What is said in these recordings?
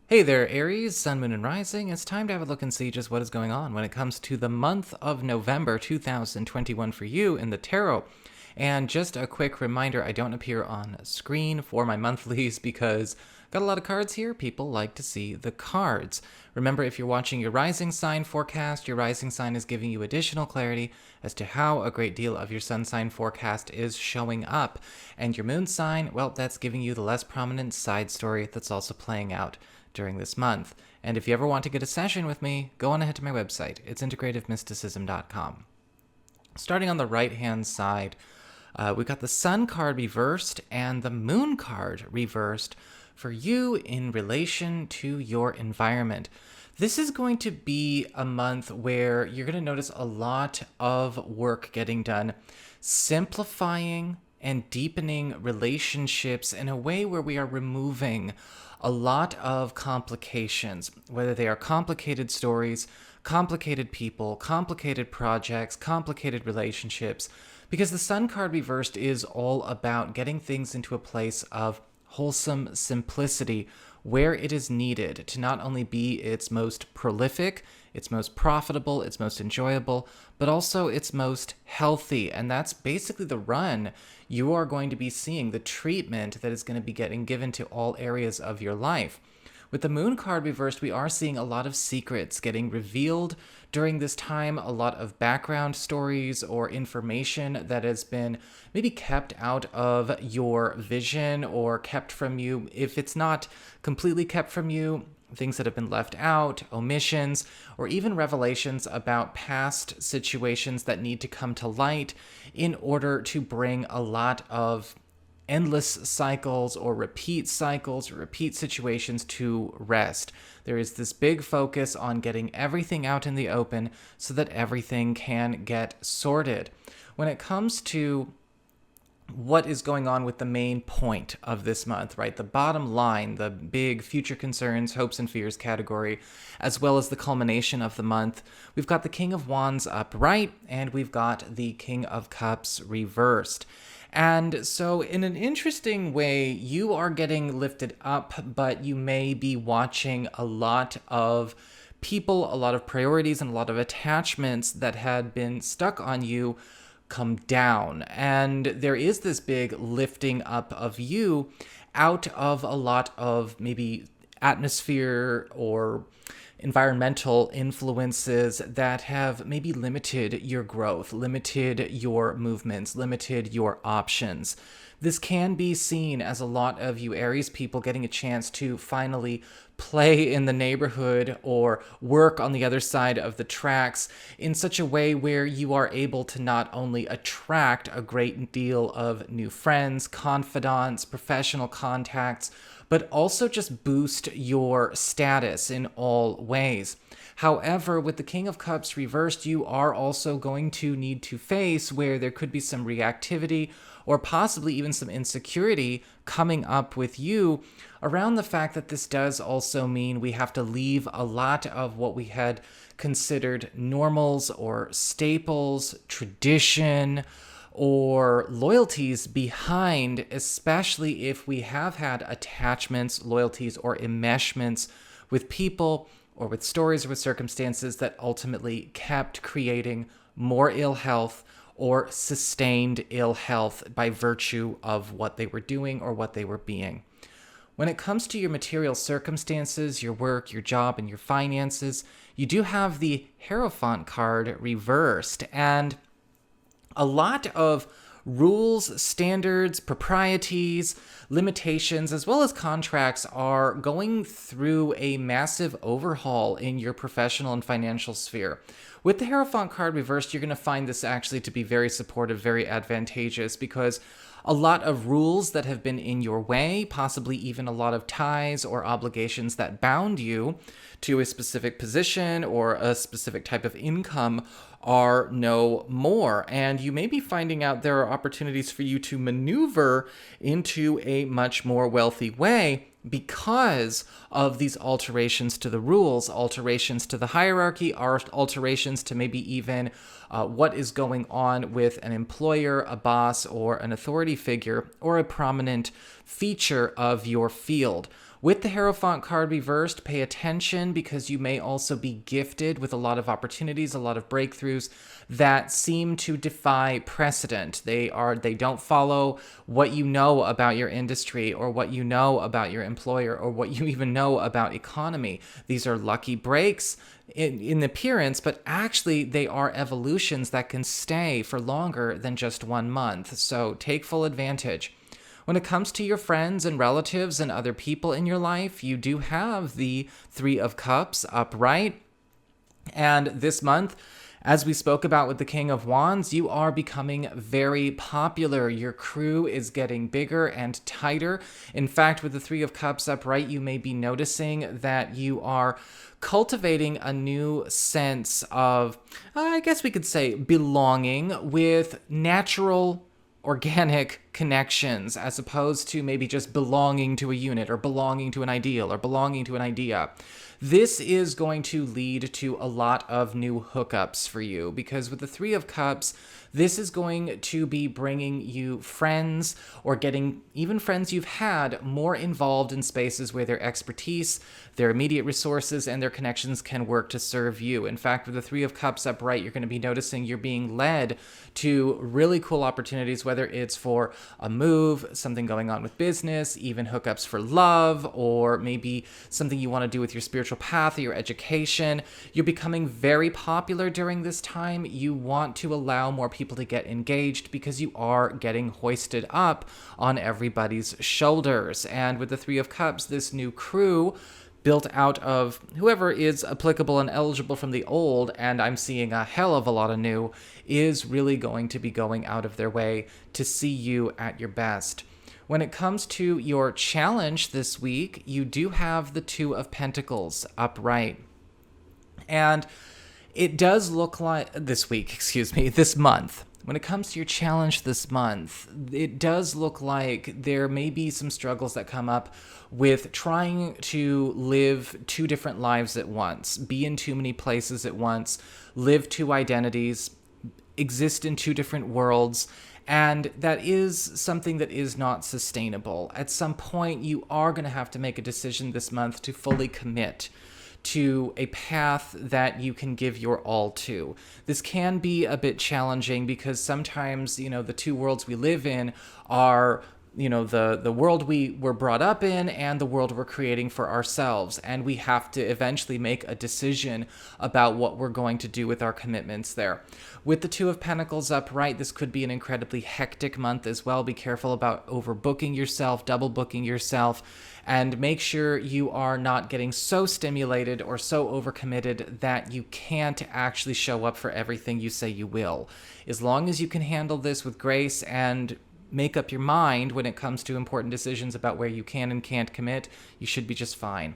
Hey there, Aries, Sun, Moon, and Rising. It's time to have a look and see just what is going on when it comes to the month of November 2021 for you in the tarot. And just a quick reminder, I don't appear on screen for my monthlies because got a lot of cards here. People like to see the cards. Remember, if you're watching your rising sign forecast, your rising sign is giving you additional clarity as to how a great deal of your sun sign forecast is showing up. And your moon sign, well, that's giving you the less prominent side story that's also playing out during this month. And if you ever want to get a session with me, go on ahead to my website. It's integrativemysticism.com. Starting on the right-hand side, we've got the Sun card reversed and the Moon card reversed for you in relation to your environment. This is going to be a month where you're going to notice a lot of work getting done, simplifying and deepening relationships in a way where we are removing a lot of complications, whether they are complicated stories, complicated people, complicated projects, complicated relationships, because the Sun card reversed is all about getting things into a place of wholesome simplicity where it is needed to not only be its most prolific, its most profitable, its most enjoyable, but also its most healthy. And that's basically the run you are going to be seeing, the treatment that is going to be getting given to all areas of your life. With the Moon card reversed, we are seeing a lot of secrets getting revealed during this time, a lot of background stories or information that has been maybe kept out of your vision or kept from you. If it's not completely kept from you, things that have been left out, omissions, or even revelations about past situations that need to come to light in order to bring a lot of endless cycles or repeat situations to rest. There is this big focus on getting everything out in the open so that everything can get sorted. When it comes to what is going on with the main point of this month, right? The bottom line, the big future concerns, hopes and fears category, as well as the culmination of the month. We've got the King of Wands upright, and we've got the King of Cups reversed. And so in an interesting way, you are getting lifted up, but you may be watching a lot of people, a lot of priorities, and a lot of attachments that had been stuck on you come down. And there is this big lifting up of you out of a lot of maybe atmosphere or environmental influences that have maybe limited your growth, limited your movements, limited your options. This can be seen as a lot of you Aries people getting a chance to finally play in the neighborhood or work on the other side of the tracks in such a way where you are able to not only attract a great deal of new friends, confidants, professional contacts, but also just boost your status in all ways. However, with the King of Cups reversed, you are also going to need to face where there could be some reactivity or possibly even some insecurity coming up with you around the fact that this does also mean we have to leave a lot of what we had considered normals or staples, tradition, or loyalties behind, especially if we have had attachments, loyalties, or enmeshments with people or with stories or with circumstances that ultimately kept creating more ill health or sustained ill health by virtue of what they were doing or what they were being. When it comes to your material circumstances, your work, your job, and your finances, you do have the Hierophant card reversed, and a lot of rules, standards, proprieties, limitations, as well as contracts are going through a massive overhaul in your professional and financial sphere. With the Hierophant card reversed, you're going to find this actually to be very supportive, very advantageous, because a lot of rules that have been in your way, possibly even a lot of ties or obligations that bound you to a specific position or a specific type of income are no more. And you may be finding out there are opportunities for you to maneuver into a much more wealthy way because of these alterations to the rules, alterations to the hierarchy, alterations to maybe even what is going on with an employer, a boss, or an authority figure, or a prominent feature of your field. With the Hierophant card reversed, pay attention because you may also be gifted with a lot of opportunities, a lot of breakthroughs that seem to defy precedent. They don't follow what you know about your industry or what you know about your employer or what you even know about economy. These are lucky breaks in appearance, but actually they are evolutions that can stay for longer than just 1 month. So take full advantage. When it comes to your friends and relatives and other people in your life, you do have the Three of Cups upright. And this month, as we spoke about with the King of Wands, you are becoming very popular. Your crew is getting bigger and tighter. In fact, with the Three of Cups upright, you may be noticing that you are cultivating a new sense of, I guess we could say, belonging with natural organic connections, as opposed to maybe just belonging to a unit or belonging to an ideal or belonging to an idea. This is going to lead to a lot of new hookups for you, because with the Three of Cups, this is going to be bringing you friends, or getting even friends you've had, more involved in spaces where their expertise, their immediate resources, and their connections can work to serve you. In fact, with the Three of Cups upright, you're going to be noticing you're being led to really cool opportunities, whether it's for a move, something going on with business, even hookups for love, or maybe something you want to do with your spiritual path or your education. You're becoming very popular during this time. You want to allow more people to get engaged because you are getting hoisted up on everybody's shoulders. And with the Three of Cups, this new crew built out of whoever is applicable and eligible from the old, and I'm seeing a hell of a lot of new, is really going to be going out of their way to see you at your best. When it comes to your challenge this week, you do have the Two of Pentacles upright. And it does look like this month. When it comes to your challenge this month, it does look like there may be some struggles that come up with trying to live two different lives at once, be in too many places at once, live two identities, exist in two different worlds. And that is something that is not sustainable. At some point, you are going to have to make a decision this month to fully commit to a path that you can give your all to. This can be a bit challenging because sometimes, the two worlds we live in are, the world we were brought up in and the world we're creating for ourselves. And we have to eventually make a decision about what we're going to do with our commitments there. With the Two of Pentacles upright, this could be an incredibly hectic month as well. Be careful about overbooking yourself, double booking yourself, and make sure you are not getting so stimulated or so overcommitted that you can't actually show up for everything you say you will. As long as you can handle this with grace and make up your mind when it comes to important decisions about where you can and can't commit, you should be just fine.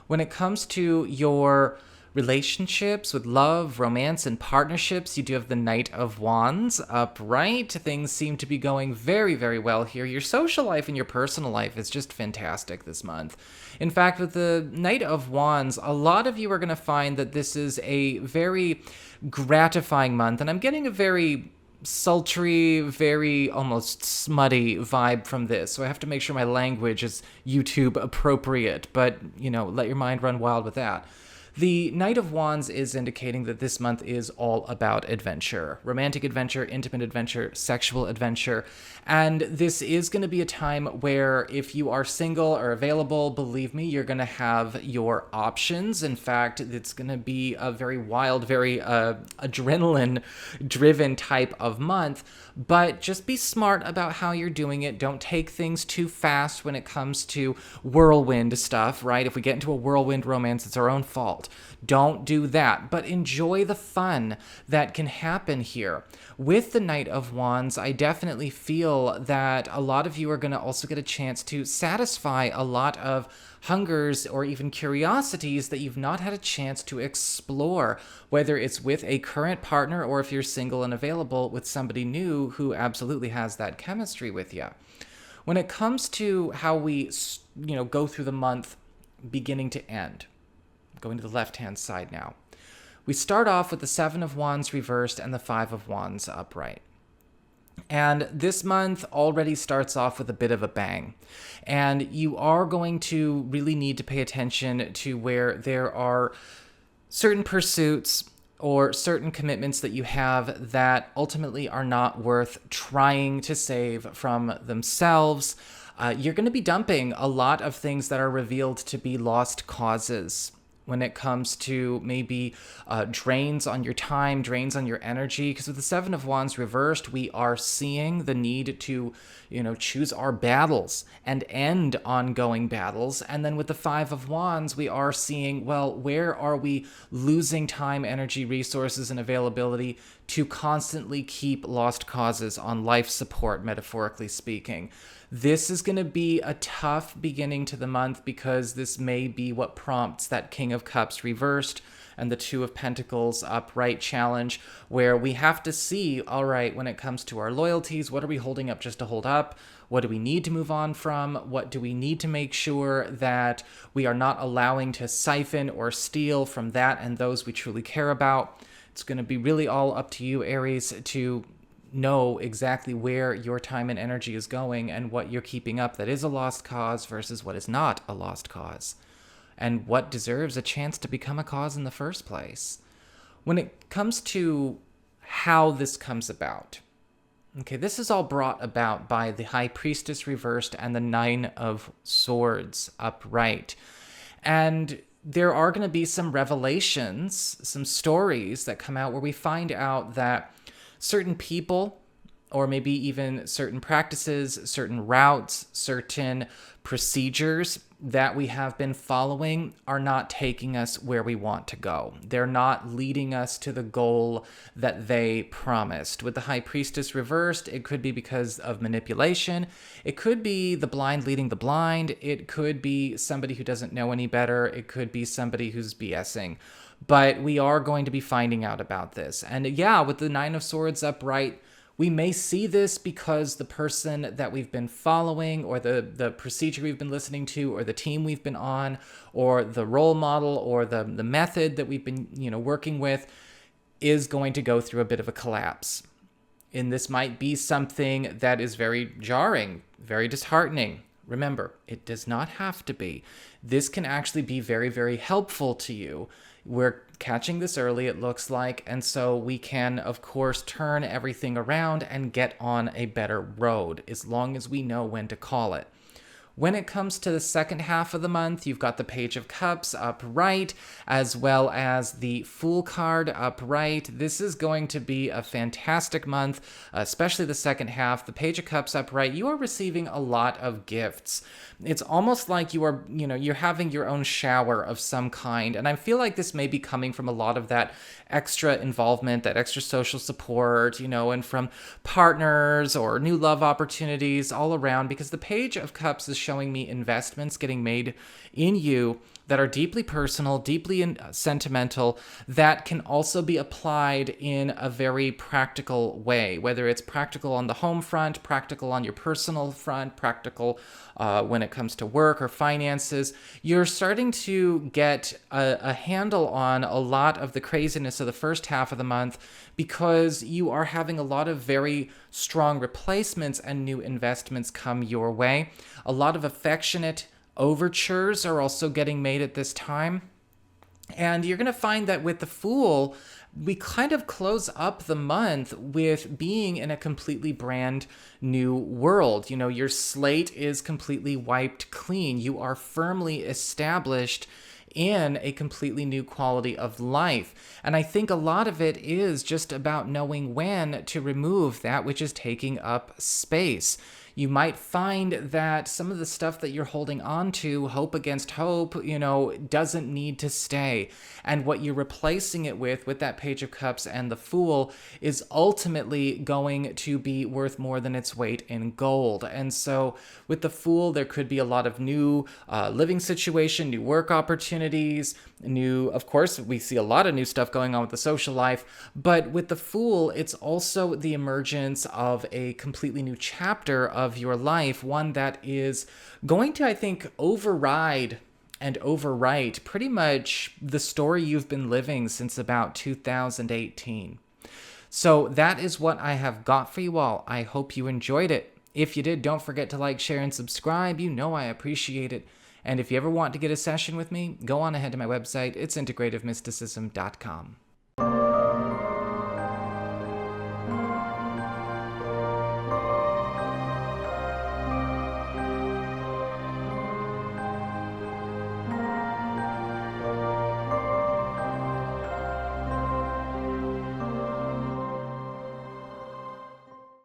When it comes to your relationships with love, romance, and partnerships, you do have the Knight of Wands upright. Things seem to be going very, very well here. Your social life and your personal life is just fantastic this month. In fact, with the Knight of Wands, a lot of you are going to find that this is a very gratifying month, and I'm getting a very sultry, very almost smutty vibe from this. So I have to make sure my language is YouTube appropriate, but, let your mind run wild with that. The Knight of Wands is indicating that this month is all about adventure, romantic adventure, intimate adventure, sexual adventure. And this is going to be a time where if you are single or available, believe me, you're going to have your options. In fact, it's going to be a very wild, very adrenaline-driven type of month. But just be smart about how you're doing it. Don't take things too fast when it comes to whirlwind stuff, right? If we get into a whirlwind romance, it's our own fault. Don't do that, but enjoy the fun that can happen here. With the Knight of Wands, I definitely feel that a lot of you are going to also get a chance to satisfy a lot of hungers or even curiosities that you've not had a chance to explore, whether it's with a current partner or if you're single and available with somebody new who absolutely has that chemistry with you. When it comes to how we, go through the month beginning to end, going to the left-hand side now. We start off with the Seven of Wands reversed and the Five of Wands upright. And this month already starts off with a bit of a bang. And you are going to really need to pay attention to where there are certain pursuits or certain commitments that you have that ultimately are not worth trying to save from themselves. You're going to be dumping a lot of things that are revealed to be lost causes when it comes to maybe drains on your time, drains on your energy. Because with the Seven of Wands reversed, we are seeing the need to, choose our battles and end ongoing battles. And then with the Five of Wands, we are seeing, well, where are we losing time, energy, resources, and availability to constantly keep lost causes on life support, metaphorically speaking. This is going to be a tough beginning to the month because this may be what prompts that King of Cups reversed and the Two of Pentacles upright challenge, where we have to see, all right, when it comes to our loyalties, what are we holding up just to hold up? What do we need to move on from? What do we need to make sure that we are not allowing to siphon or steal from that and those we truly care about? It's going to be really all up to you, Aries, to know exactly where your time and energy is going and what you're keeping up that is a lost cause versus what is not a lost cause, and what deserves a chance to become a cause in the first place. When it comes to how this comes about, okay, this is all brought about by the High Priestess reversed and the Nine of Swords upright. And there are going to be some revelations, some stories that come out where we find out that certain people, or maybe even certain practices, certain routes, certain procedures that we have been following are not taking us where we want to go. They're not leading us to the goal that they promised. With the High Priestess reversed, it could be because of manipulation. It could be the blind leading the blind. It could be somebody who doesn't know any better. It could be somebody who's BSing. But we are going to be finding out about this. And yeah, with the Nine of Swords upright, we may see this because the person that we've been following, or the procedure we've been listening to, or the team we've been on, or the role model, or the method that we've been working with is going to go through a bit of a collapse. And this might be something that is very jarring, very disheartening. Remember, it does not have to be. This can actually be very, very helpful to you. We're catching this early, it looks like, and so we can, of course, turn everything around and get on a better road, as long as we know when to call it. When it comes to the second half of the month, you've got the Page of Cups upright, as well as the Fool card upright. This is going to be a fantastic month, especially the second half. The Page of Cups upright, you are receiving a lot of gifts. It's almost like you are, you're having your own shower of some kind. And I feel like this may be coming from a lot of that extra involvement, that extra social support, and from partners or new love opportunities all around, because the Page of Cups is showing me investments getting made in you that are deeply personal, deeply sentimental, that can also be applied in a very practical way, whether it's practical on the home front, practical on your personal front, practical when it comes to work or finances. You're starting to get a handle on a lot of the craziness of the first half of the month because you are having a lot of very strong replacements and new investments come your way. A lot of affectionate overtures are also getting made at this time. And you're going to find that with the Fool, we kind of close up the month with being in a completely brand new world. Your slate is completely wiped clean. You are firmly established in a completely new quality of life. And I think a lot of it is just about knowing when to remove that which is taking up space. You might find that some of the stuff that you're holding on to, hope against hope, doesn't need to stay. And what you're replacing it with that Page of Cups and the Fool, is ultimately going to be worth more than its weight in gold. And so with the Fool, there could be a lot of new living situation, new work opportunities, of course, we see a lot of new stuff going on with the social life. But with the Fool, it's also the emergence of a completely new chapter of your life, one that is going to, I think, override and overwrite pretty much the story you've been living since about 2018. So that is what I have got for you all. I hope you enjoyed it. If you did, don't forget to like, share, and subscribe. You know I appreciate it. And if you ever want to get a session with me, go on ahead to my website. It's integrativemysticism.com.